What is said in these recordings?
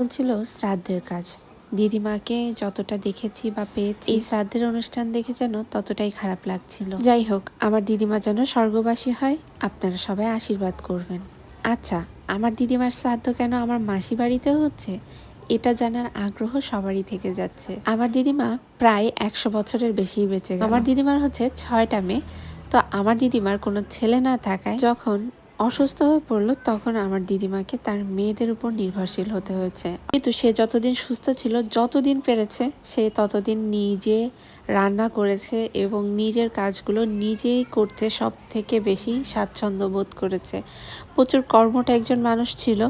চলছিল শ্রাদ্ধের কাজ। দিদিমাকে যতটা দেখেছি বা পেয়েছি, এই শ্রাদ্ধের অনুষ্ঠান দেখে যেন ততটাই খারাপ লাগছিল। যাই হোক, আমার দিদিমা যেন স্বর্গবাসী হয়, আপনারা সবাই আশীর্বাদ করবেন। আচ্ছা, আমার দিদিমার শ্রাদ্ধ কেন আমার মাসি বাড়িতেও হচ্ছে, এটা জানার আগ্রহ সবারই থেকে যাচ্ছে। আমার দিদিমা প্রায় 100 বছরের বেশি বেঁচে গেল। আমার দিদিমার হচ্ছে 6টা মেয়ে। তো আমার দিদিমার কোনো ছেলে না থাকায় যখন অসুস্থ হয়ে পড়লো, তখন আমার দিদিমাকে তার মেয়েদের উপর নির্ভরশীল হতে হয়েছে। কিন্তু সে যতদিন সুস্থ ছিল, যতদিন পেরেছে সে ততদিন নিজে রান্না করেছে এবং নিজের কাজগুলো নিজেই করতে সব থেকে বেশি স্বাচ্ছন্দ্য বোধ করেছে। প্রচুর কর্মঠ একজন মানুষ ছিল।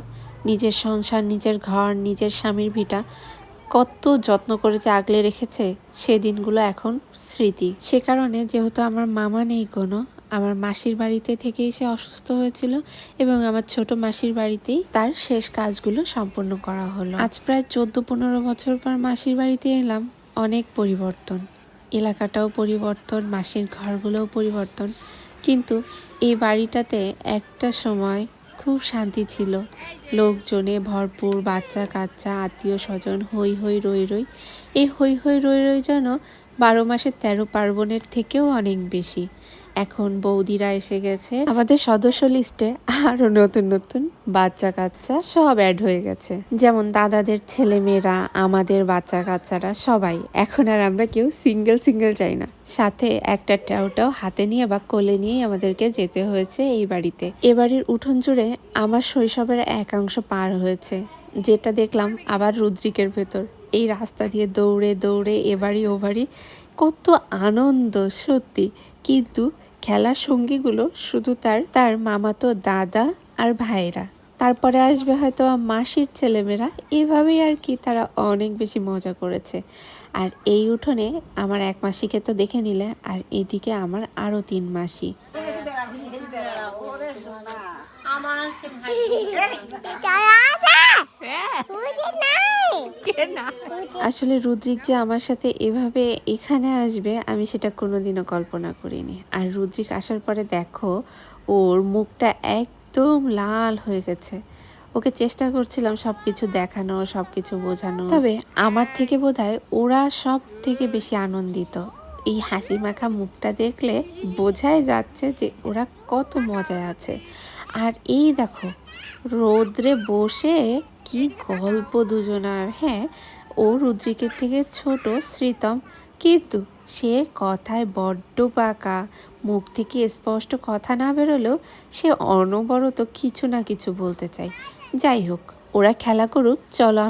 নিজের সংসার, নিজের ঘর, নিজের স্বামীর ভিটা কত যত্ন করেছে, আগলে রেখেছে। সে দিনগুলো এখন স্মৃতি। সে কারণে যেহেতু আমার মামা নেই কোনো, আমার মাসির বাড়িতে থেকেই সে অসুস্থ হয়েছিল এবং আমার ছোট মাসির বাড়িতেই তার শেষ কাজগুলো সম্পন্ন করা হলো। আজ প্রায় 14-15 বছর পর মাসির বাড়িতে এলাম। অনেক পরিবর্তন, এলাকাটাও পরিবর্তন, মাসির ঘরগুলোও পরিবর্তন। কিন্তু এই বাড়িটাতে একটা সময় খুব শান্তি ছিল। লোকজনে ভরপুর, বাচ্চা কাচ্চা, আত্মীয় স্বজন, হই হই রই রই। এই হই হই রই রই যেন 12 মাসের 13 পার্বণের থেকেও অনেক বেশি। এখন বৌদিরা এসে গেছে, আমাদের সদস্য লিস্টে আরো নতুন নতুন বাচ্চা কাচ্চা সব অ্যাড হয়ে গেছে। যেমন দাদাদের ছেলে মেয়েরা, আমাদের বাচ্চা কাচ্চারা সবাই। এখন আর আমরা কেউ সিঙ্গেল সিঙ্গেল চাই না, সাথে একটা টাউটাও হাতে নিয়ে বা কোলে নিয়েই আমাদেরকে যেতে হয়েছে এই বাড়িতে। এ বাড়ির উঠোন জুড়ে আমার শৈশবের একাংশ পার হয়েছে, যেটা দেখলাম আবার রুদ্রিকের ভেতর। এই রাস্তা দিয়ে দৌড়ে দৌড়ে এ বাড়ি ও বাড়ি, কত আনন্দ সত্যি। কিন্তু খেলার সঙ্গীগুলো শুধু তার মামাতো দাদা আর ভাইরা। তারপরে আসবে হয়তো মাসির ছেলেমেয়েরা। এভাবেই আর কি তারা অনেক বেশি মজা করেছে। আর এই উঠোনে আমার এক মাসিকে তো দেখে নিলে, আর এদিকে আমার আরো 3 মাসি। আসলে রুদ্রিক যে আমার সাথে এভাবে এখানে আসবে, আমি সেটা কোনোদিনও কল্পনা করিনি। আর রুদ্রিক আসার পরে দেখো, ওর মুখটা একদম লাল হয়ে গেছে। ওকে চেষ্টা করছিলাম সবকিছু দেখানো, সবকিছু বোঝানো, তবে আমার থেকে বোধহয় ওরা সব থেকে বেশি আনন্দিত। এই হাসি মাখা মুখটা দেখলে বোঝাই যাচ্ছে যে ওরা কত মজায় আছে। আর এই দেখো, রোদ্রে বসে কি গল্প দুজনার। হ্যাঁ, ও রুদ্রিকের থেকে ছোট, শ্রীতম, কিন্তু সে কথায় বড্ড পাকা। মুখ থেকে স্পষ্ট কথা না বেরোলেও সে অনবরত কিছু না কিছু বলতে চায়। যাই হোক, ওরা খেলা করুক, চলো